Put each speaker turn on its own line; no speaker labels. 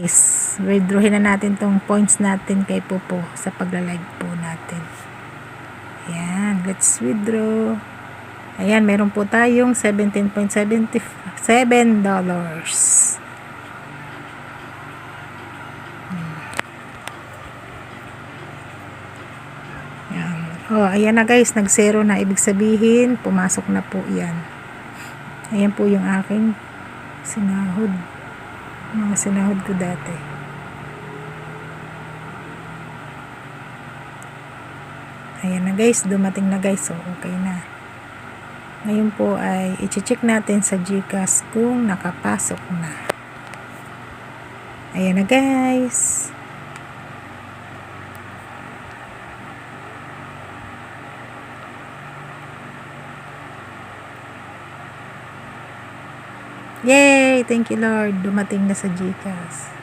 Is withdrawin na natin tong points natin kay Popo sa pagla-live po natin. Ayan, let's withdraw. Ayan, meron po tayong $17.77. Ayan. Oh, ayan na guys, nag-zero na. Ibig sabihin, pumasok na po yan. Ayan po yung aking sinahod. Mga sinahod ko dati. Ayan na guys, dumating na guys. So, okay na. Ngayon po ay i-check natin sa GCash kung nakapasok na. Ayan na guys. Yay! Thank you Lord. Dumating na sa GCash.